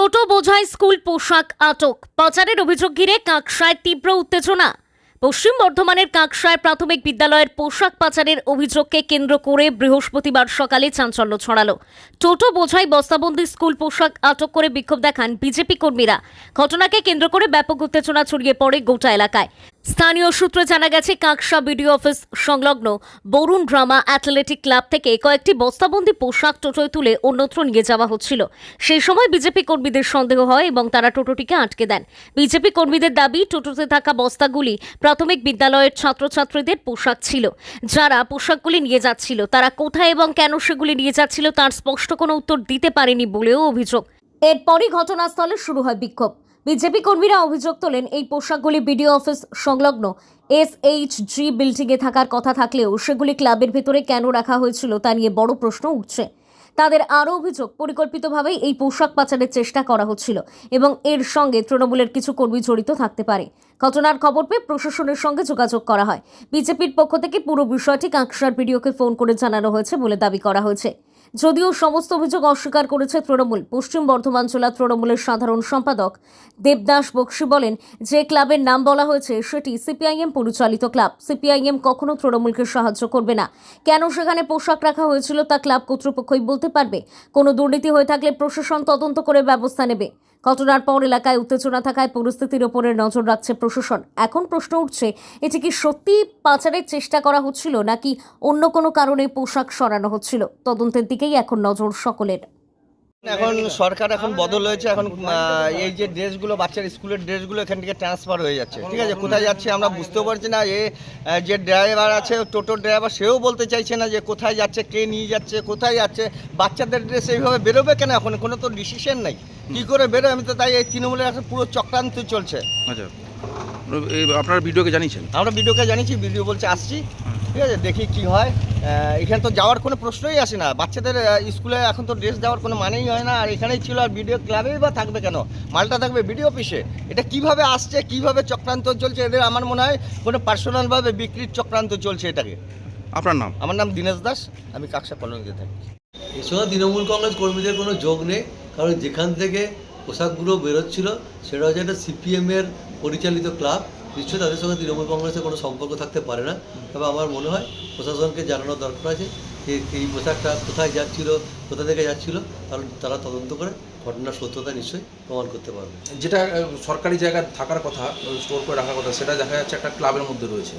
টোটো বোঝাই স্কুল পোশাক আটক। পাচারের অভিযোগ ঘিরে কাঁকসায় তীব্র উত্তেজনা। পশ্চিম বর্ধমানের কাঁকসায় প্রাথমিক বিদ্যালয়ের পোশাক পাচারের অভিযোগকে কেন্দ্র করে বৃহস্পতিবার সকালে চাঞ্চল্য ছড়ালো। টোটো বোঝাই বস্তাবন্দি স্কুল পোশাক আটক করে বিক্ষোভ দেখান বিজেপি কর্মীরা। ঘটনাকে কেন্দ্র করে ব্যাপক উত্তেজনা ছড়িয়ে পড়ে গোটা এলাকায়। স্থানীয় সূত্রে জানা গেছে, কাঁকসা বিডিও অফিস সংলগ্ন বরুণ ড্রামা অ্যাথলেটিক ক্লাব থেকে কয়েকটি বস্তাবন্দি পোশাক টোটোয় তুলে অন্যত্র নিয়ে যাওয়া হচ্ছিল। সেই সময় বিজেপি কর্মীদের সন্দেহ হয় এবং তারা টোটোটিকে আটকে দেন। বিজেপি কর্মীদের দাবি, টোটোতে থাকা বস্তাগুলি প্রাথমিক বিদ্যালয়ের ছাত্রছাত্রীদের পোশাক ছিল। যারা পোশাকগুলি নিয়ে যাচ্ছিল তারা কোথায় এবং কেন সেগুলি নিয়ে যাচ্ছিল তার স্পষ্ট কোনো উত্তর দিতে পারেনি বলেও অভিযোগ। এরপরই ঘটনাস্থলে শুরু হয় বিক্ষোভ। বিজেপি কর্মীরা অভিযোগ তোলেন, এই পোশাকগুলি বিডিও অফিস সংলগ্ন SHG বিল্ডিংয়ে থাকার কথা থাকলেও সেগুলি ক্লাবের ভেতরে কেন রাখা হয়েছিল তা নিয়ে বড় প্রশ্ন উঠছে। তাদের আরও অভিযোগ, পরিকল্পিতভাবেই এই পোশাক পাচারের চেষ্টা করা হচ্ছিল এবং এর সঙ্গে তৃণমূলের কিছু কর্মী জড়িত থাকতে পারে। ঘটনার খবর পেয়ে প্রশাসনের সঙ্গে যোগাযোগ করা হয়। বিজেপির পক্ষ থেকে পুরো বিষয়টি কাঁকসার বিডিওকে ফোন করে জানানো হয়েছে বলে দাবি করা হয়েছে। যদিও সমস্ত অভিযোগ অস্বীকার করেছে তৃণমূল। পশ্চিম বর্ধমান জেলা তৃণমূলের সাধারণ সম্পাদক দেবদাস বক্সি বলেন, যে ক্লাবের নাম বলা হয়েছে সেটি সিপিআইএম পরিচালিত ক্লাব। সিপিআইএম কখনো তৃণমূলকে সাহায্য করবে না। কেন সেখানে পোশাক রাখা হয়েছিল তা ক্লাব কর্তৃপক্ষই বলতে পারবে। কোনো দুর্নীতি হয়ে থাকলে প্রশাসন তদন্ত করে ব্যবস্থা নেবে। ঘটনার পর এলাকায় উত্তেজনা থাকায় পরিস্থিতির ওপরে নজর রাখছে প্রশাসন। এখন প্রশ্ন উঠছে, এটি কি সত্যি পাচারের চেষ্টা করা হচ্ছিল নাকি অন্য কোনো কারণে পোশাক সরানো হচ্ছিল? তদন্তের দিকেই এখন নজর সকলের। এখন সরকার এখন বদল হয়েছে। এখন এই যে ড্রেসগুলো, বাচ্চার স্কুলের ড্রেসগুলো এখান থেকে ট্রান্সফার হয়ে যাচ্ছে। ঠিক আছে, কোথায় যাচ্ছে আমরা বুঝতেও পারছি না। যে ড্রাইভার আছে, টোটো ড্রাইভার, সেও বলতে চাইছে না যে কোথায় যাচ্ছে, কে নিয়ে যাচ্ছে, কোথায় যাচ্ছে। বাচ্চাদের ড্রেস এইভাবে বেরোবে কেন? এখন কোনো তো ডিসিশন নাই, কী করে বেরোয়। আমি তো তাই এই তৃণমূলের একটা পুরো চক্রান্ত চলছে। আচ্ছা, আপনারা ভিডিওকে জানিয়েছেন? আমরা ভিডিওকে জানিয়েছি, ভিডিও বলছে আসছি। ঠিক আছে, দেখি কি হয়। এখানে তো যাওয়ার কোনো প্রশ্নই আসে না। বাচ্চাদের স্কুলে এখন তো ড্রেস যাওয়ার কোনো মানেই হয় না। আর এখানেই ছিল, আর ভিডিও ক্লাবেই বা থাকবে কেন? মালটা থাকবে ভিডিও অফিসে। এটা কিভাবে আসছে, কিভাবে চক্রান্ত চলছে এদের? আমার মনে হয় কোনো পার্সোনালভাবে বিক্রির চক্রান্ত চলছে এটাকে। আপনার নাম? আমার নাম দীনেশ দাস, আমি কাকসা কলোনিতে থাকি। এর সঙ্গে তৃণমূল কংগ্রেস কর্মীদের কোনো যোগ নেই, কারণ যেখান থেকে পোশাকগুলো বেরোচ্ছিল সেটা হচ্ছে একটা সিপিএমের পরিচালিত ক্লাব। নিশ্চয়ই তাদের সঙ্গে তৃণমূল কংগ্রেসের কোনো সম্পর্ক থাকতে পারে না। তবে আমার মনে হয় প্রশাসনকে জানানোর দরকার আছে যে এই পোশাকটা কোথায় যাচ্ছিল, কোথা থেকে যাচ্ছিল, তাহলে তারা তদন্ত করে ঘটনার সত্যতা নিশ্চয়ই প্রমাণ করতে পারবে। যেটা সরকারি জায়গায় থাকার কথা, স্টোর করে রাখার কথা, সেটা দেখা যাচ্ছে একটা ক্লাবের মধ্যে রয়েছে।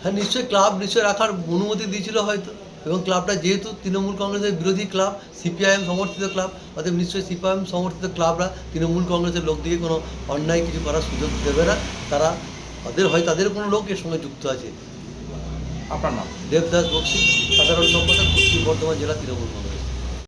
হ্যাঁ, নিশ্চয়ই ক্লাব নিশ্চয়ই রাখার অনুমতি দিয়েছিল হয়তো, এবং ক্লাবটা যেহেতু তৃণমূল কংগ্রেসের বিরোধী ক্লাব, সিপিআইএম সমর্থিত ক্লাব, অতএব নিশ্চয়ই সিপিআইএম সমর্থিত ক্লাবরা তৃণমূল কংগ্রেসের লোক দিয়ে কোনো অন্যায় কিছু করার সুযোগ দেবে না। তারা তাদের কোনো লোক এর সঙ্গে যুক্ত আছে। আপনার নাম? দেবদাস বক্সি, সাধারণ সম্পাদক, পশ্চিম বর্ধমান জেলা তৃণমূল কংগ্রেস।